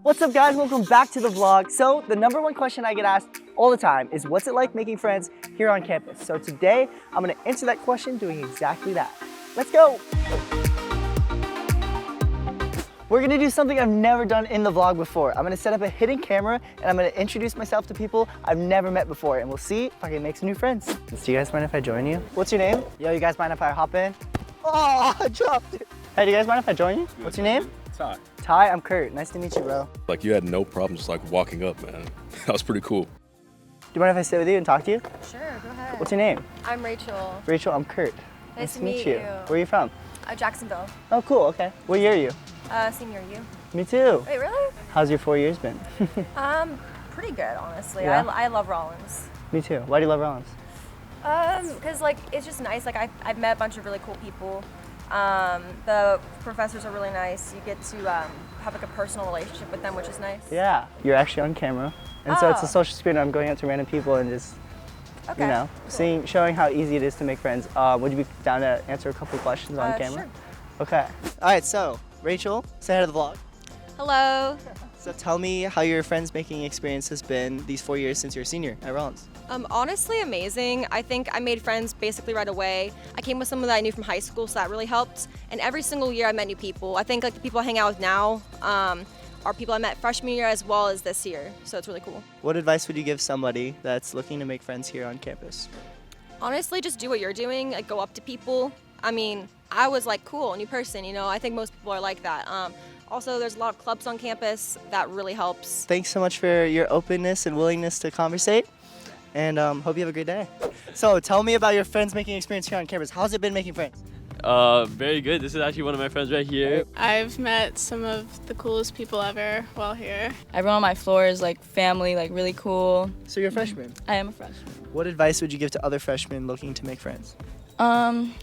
What's up guys, welcome back to the vlog. So the number one question I get asked all the time is what's it like making friends here on campus? So today I'm gonna answer that question doing exactly that. Let's go. We're gonna do something I've never done in the vlog before. I'm gonna set up a hidden camera and I'm gonna introduce myself to people I've never met before and we'll see if I can make some new friends. Do you guys mind if I join you? What's your name? Yo, you guys mind if I hop in? Oh, I dropped it. Hey, do you guys mind if I join you? What's your name? Ty. Ty, I'm Kurt. Nice to meet you, bro. Like you had no problem just like walking up, man. That was pretty cool. Do you mind if I sit with you and talk to you? Sure, go ahead. What's your name? I'm Rachel. Rachel, I'm Kurt. Nice to meet you. Where are you from? Jacksonville. Oh, cool, okay. What year are you? Senior you. Me too. Wait, really? How's your 4 years been? Pretty good, honestly. Yeah? I love Rollins. Me too. Why do you love Rollins? Because like it's just nice. Like I've met a bunch of really cool people. The professors are really nice. You get to have like a personal relationship with them, which is nice. Yeah, you're actually on camera. And so it's a social experiment. I'm going out to random people and just, you know, cool. showing how easy it is to make friends. Would you be down to answer a couple questions on camera? Sure. Okay. All right, so Rachel, say hi to the vlog. Hello. So tell me how your friends making experience has been these 4 years since you're a senior at Rollins. Honestly amazing. I think I made friends basically right away. I came with someone that I knew from high school, so that really helped. And every single year I met new people. I think like the people I hang out with now are people I met freshman year as well as this year, so it's really cool. What advice would you give somebody that's looking to make friends here on campus? Honestly, just do what you're doing, like go up to people. I mean, I was like, cool, new person, you know, I think most people are like that. Also, there's a lot of clubs on campus that really helps. Thanks so much for your openness and willingness to conversate, and hope you have a great day. So tell me about your friends making experience here on campus. How's it been making friends? Very good. This is actually one of my friends right here. I've met some of the coolest people ever while here. Everyone on my floor is like family, like really cool. So you're a freshman. I am a freshman. What advice would you give to other freshmen looking to make friends?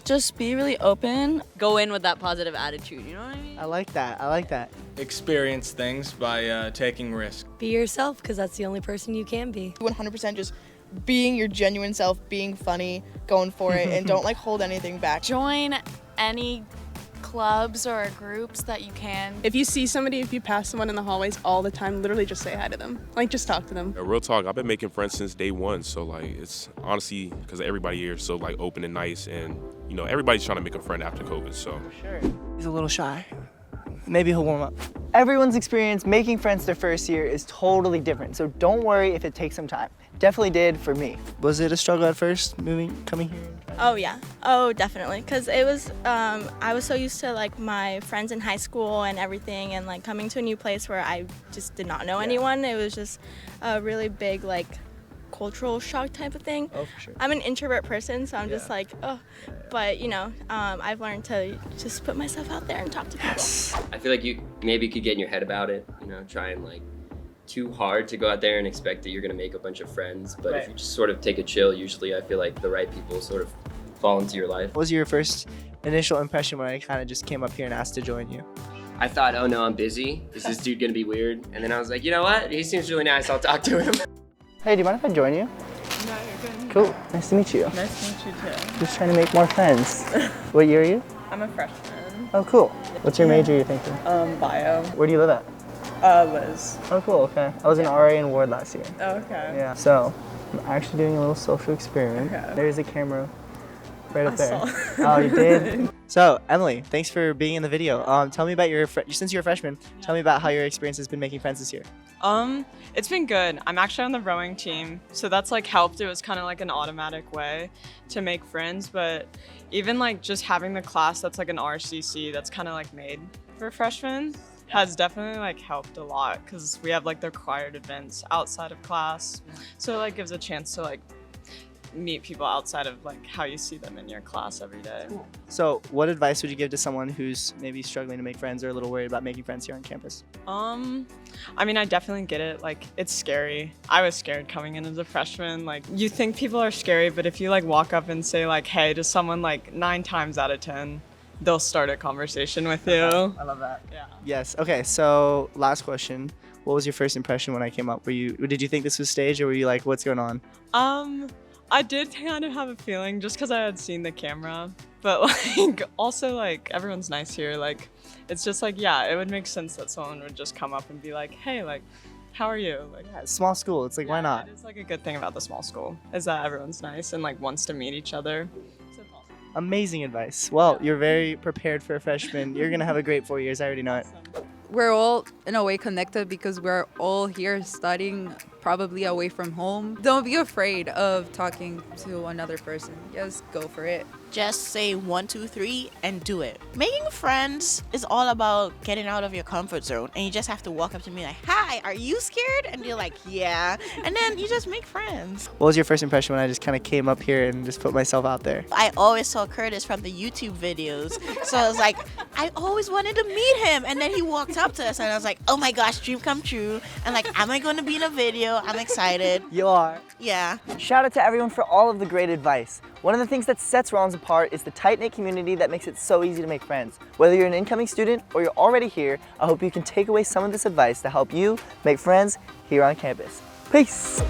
Just be really open. Go in with that positive attitude, you know what I mean? I like that. I like that. Experience things by taking risks. Be yourself, because that's the only person you can be. 100% just being your genuine self, being funny, going for it, and don't like hold anything back. Join any clubs or groups that you can. If you see somebody, if you pass someone in the hallways all the time, literally just say hi to them. Like just talk to them. Real talk, I've been making friends since day one. So like it's honestly because everybody here is so like open and nice, and you know everybody's trying to make a friend after COVID. So sure, he's a little shy. Maybe he'll warm up. Everyone's experience making friends their first year is totally different, so don't worry if it takes some time. Definitely did for me. Was it a struggle at first coming here? Oh yeah, oh definitely, because it was, I was so used to like my friends in high school and everything, and like coming to a new place where I just did not know anyone. It was just a really big like cultural shock type of thing. Oh, for sure. I'm an introvert person, so I'm just like, oh, but you know, I've learned to just put myself out there and talk to people. I feel like you maybe could get in your head about it, you know, try and like too hard to go out there and expect that you're gonna make a bunch of friends, but if you just sort of take a chill, usually I feel like the right people sort of fall into your life. What was your first initial impression when I kind of just came up here and asked to join you? I thought, oh no, I'm busy. Is this dude gonna be weird? And then I was like, you know what? He seems really nice, I'll talk to him. Hey, do you mind if I join you? No, you're good. Cool, nice to meet you. Nice to meet you too. Just trying to make more friends. What year are you? I'm a freshman. Oh, cool. What's your major you're thinking? Bio. Where do you live at? Liz. Oh, cool, okay. I was an RA in Ward last year. Oh, okay. Yeah. So, I'm actually doing a little social experiment. Okay. There's a camera right up there. Saw. Oh, you did? So, Emily, thanks for being in the video. Tell me about since you're a freshman, tell me about how your experience has been making friends this year. It's been good. I'm actually on the rowing team, so that's like helped. It was kind of like an automatic way to make friends, but even like just having the class that's like an RCC that's kind of like made for freshmen has definitely like helped a lot because we have like the required events outside of class, so it like gives a chance to like meet people outside of like how you see them in your class every day. So what advice would you give to someone who's maybe struggling to make friends or a little worried about making friends here on campus? I mean, I definitely get it. Like, it's scary. I was scared coming in as a freshman. Like, you think people are scary, but if you like walk up and say like, hey, to someone, like 9 times out of 10, they'll start a conversation with you. I love that. Yeah. Yes. Okay. So last question. What was your first impression when I came up? Did you think this was staged or were you like, what's going on? I did kind of have a feeling just because I had seen the camera, but like also like everyone's nice here. Like it's just like, yeah, it would make sense that someone would just come up and be like, hey, like, how are you? Like, Small school, it's like, why not? It's like a good thing about the small school is that everyone's nice and like wants to meet each other. Amazing advice. Well, you're very prepared for a freshman. You're gonna have a great 4 years, I already know it. We're all in a way connected because we're all here studying, probably away from home. Don't be afraid of talking to another person. Just go for it. Just say 1, 2, 3 and do it. Making friends is all about getting out of your comfort zone, and you just have to walk up to me like, hi, are you scared? And you're like, yeah. And then you just make friends. What was your first impression when I just kind of came up here and just put myself out there? I always saw Curtis from the YouTube videos. So I was like, I always wanted to meet him. And then he walked up to us and I was like, oh my gosh, dream come true. And like, am I going to be in a video? I'm excited. You are. Yeah. Shout out to everyone for all of the great advice. One of the things that sets Rollins apart is the tight-knit community that makes it so easy to make friends. Whether you're an incoming student or you're already here, I hope you can take away some of this advice to help you make friends here on campus. Peace!